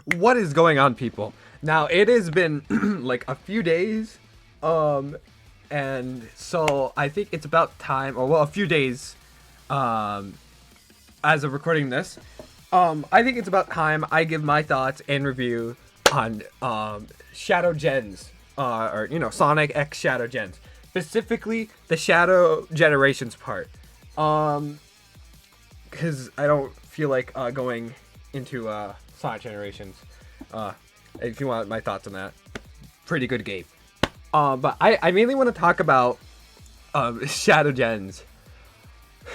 What is going on, people? Now it has been like a few days, and so I think it's about time, or well, a few days, um, as of recording this. I think it's about time I give my thoughts and review on Shadow Gens, or Sonic X Shadow Gens, specifically the Shadow Generations part. Because I don't feel like going into Sonic Generations. If you want my thoughts on that, pretty good game. But I mainly want to talk about Shadow Gens.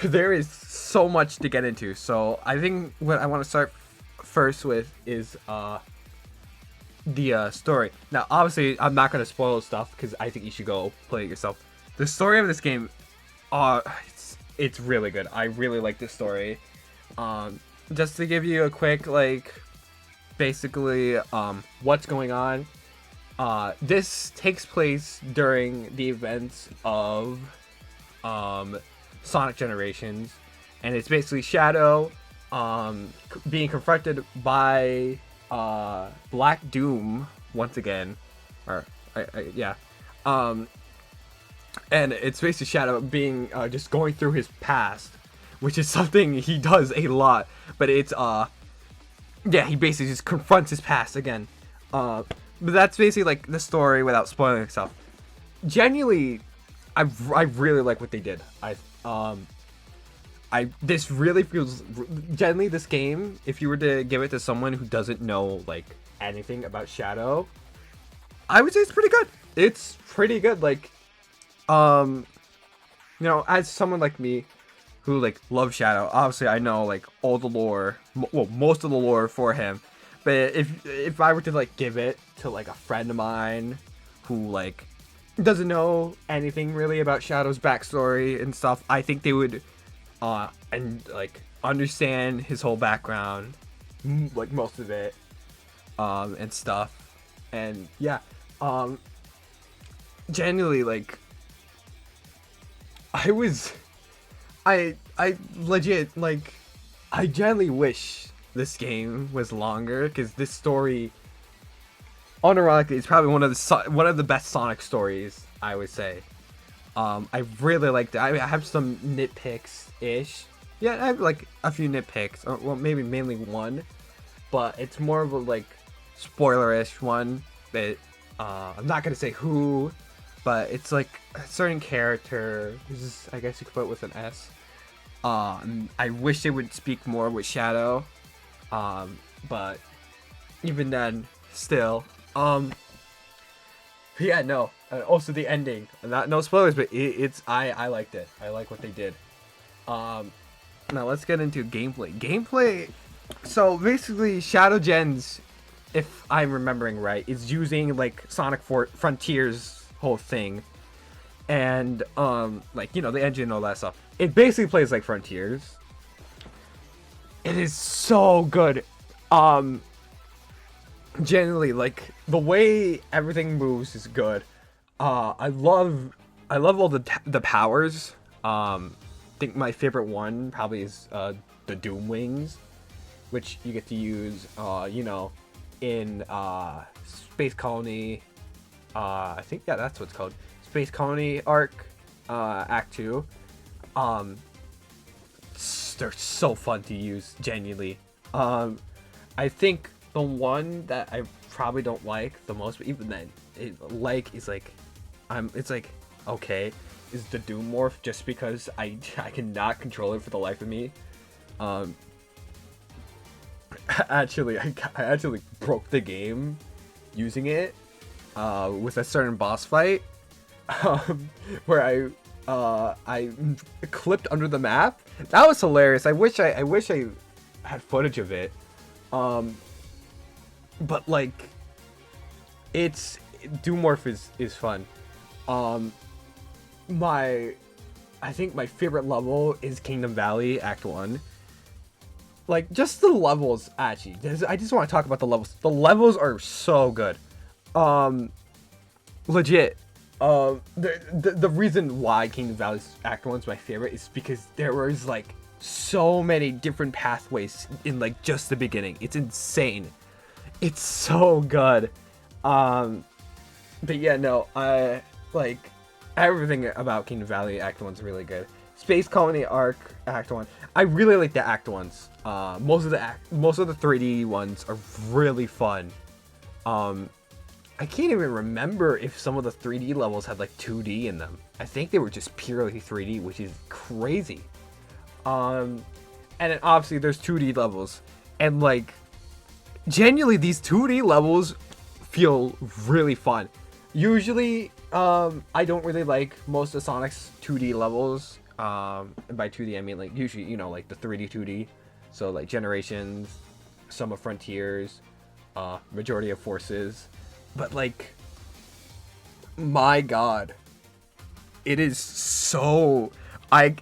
There is so much to get into, so I think what I want to start first with is the story. Now, obviously, I'm not going to spoil stuff because I think you should go play it yourself. The story of this game, it's really good. I really like this story. Just to give you a quick, basically, what's going on. This takes place during the events of Sonic Generations, and it's basically Shadow being confronted by Black Doom once again, or yeah, and it's basically Shadow being just going through his past, which is something he does a lot, but it's yeah, he basically just confronts his past again. But that's basically like the story without spoiling itself. Genuinely, I really like what they did. This really feels generally this game. If you were to give it to someone who doesn't know like anything about Shadow, I would say it's pretty good. It's pretty good. As someone like me who like loves Shadow, obviously I know like all the lore, well, most of the lore for him. But if I were to like give it to like a friend of mine who like doesn't know anything really about Shadow's backstory and stuff, I think they would and like understand his whole background, like most of it, and stuff. And yeah, genuinely like I legit like I genuinely wish this game was longer, because this story, unironically, is probably one of the best Sonic stories, I would say. I really liked it. I have some nitpicks ish. Yeah, I have like a few nitpicks, or well, maybe mainly one, but it's more of a like spoiler-ish one. That I'm not gonna say who, but it's like a certain character. I guess you could put it with an S. I wish they would speak more with Shadow. But even then, still, yeah, no. Also, the ending. No spoilers, but I liked it. I like what they did. Now let's get into gameplay. So basically, Shadow Gens, if I'm remembering right, is using like Sonic Frontiers whole thing, and the engine and all that stuff. It basically plays like Frontiers. It is so good. Generally, like the way everything moves is good. I love all the powers. I think my favorite one probably is the Doom Wings, which you get to use in Space Colony. I think that's what it's called. Space Colony Arc, Act 2. They're so fun to use, genuinely. I think the one that I probably don't like the most, but even then, it's okay, is the Doom Morph, just because I cannot control it for the life of me. Actually, I actually broke the game using it with a certain boss fight, where I clipped under the map. That was hilarious. I wish I had footage of it. But like, it's Doom Morph is fun. I think my favorite level is Kingdom Valley Act 1. Like, just the levels, actually. I just want to talk about the levels. The levels are so good. Legit. The reason why Kingdom Valley Act 1 is my favorite is because there was like so many different pathways in like just the beginning. It's insane. It's so good. Um, but yeah, no, I like everything about Kingdom Valley Act 1's really good. Space Colony Arc Act 1. I really like the Act 1s. Most of the 3D ones are really fun. I can't even remember if some of the 3D levels had like 2D in them. I think they were just purely 3D, which is crazy. And then obviously there's 2D levels, and like genuinely these 2D levels feel really fun. Usually, I don't really like most of Sonic's 2D levels. And by 2D I mean like usually, you know, like the 3D 2D. So like Generations, some of Frontiers, majority of Forces. But like, my God, it is so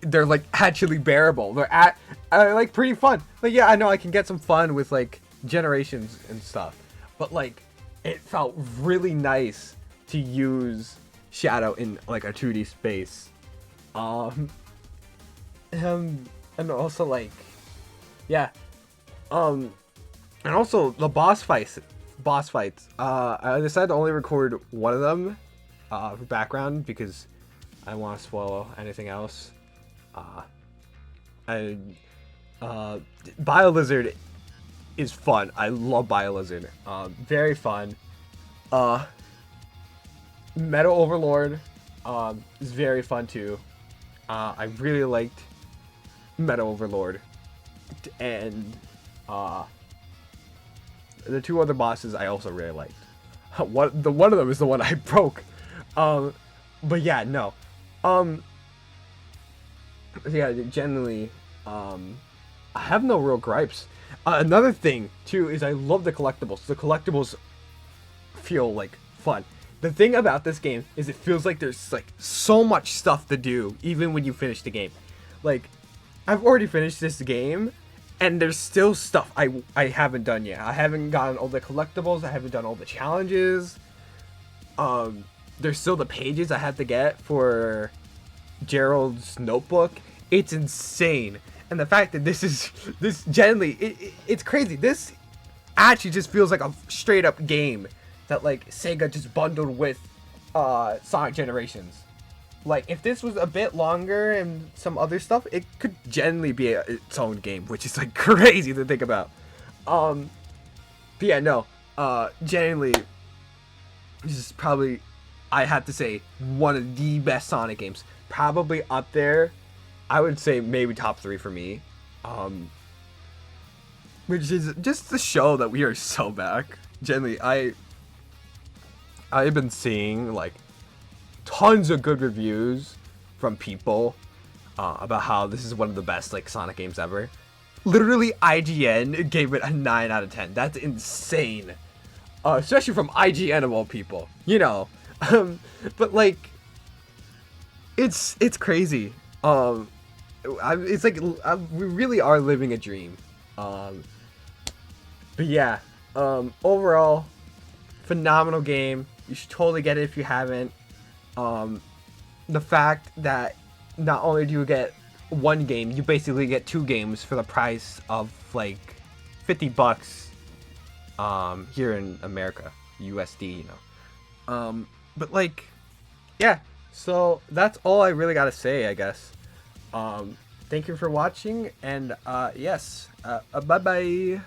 they're like actually bearable. They're like pretty fun. Like yeah, I know I can get some fun with like Generations and stuff, but like it felt really nice to use Shadow in like a 2D space. And also like, yeah, and also the boss fights. I decided to only record one of them for background because I don't want to spoil anything else. BioLizard is fun. I love BioLizard. Very fun. Metal Overlord is very fun too. I really liked Metal Overlord, and the two other bosses I also really liked. One of them is the one I broke. But yeah, no. Yeah, generally, I have no real gripes. Another thing too is I love the collectibles. The collectibles feel like fun. The thing about this game is it feels like there's like so much stuff to do even when you finish the game. Like, I've already finished this game, and there's still stuff I haven't done yet. I haven't gotten all the collectibles. I haven't done all the challenges. There's still the pages I have to get for Gerald's notebook. It's insane. And the fact that this generally, it's crazy. This actually just feels like a straight up game that like Sega just bundled with Sonic Generations. Like, if this was a bit longer and some other stuff, it could genuinely be its own game, which is like crazy to think about. But yeah, no, genuinely, this is probably, I have to say, one of the best Sonic games. Probably up there. I would say maybe top 3 for me. Which is just to show that we are so back. Genuinely, I've been seeing like tons of good reviews from people about how this is one of the best like Sonic games ever. Literally, IGN gave it a 9 out of 10. That's insane. Especially from IGN of all people, you know. But like, it's crazy. It's like we really are living a dream. But yeah, overall, phenomenal game. You should totally get it if you haven't. The fact that not only do you get one game, you basically get 2 games for the price of like $50 here in America, USD, you know. But like, yeah, so that's all I really gotta say, I guess. Thank you for watching, and yes, bye bye.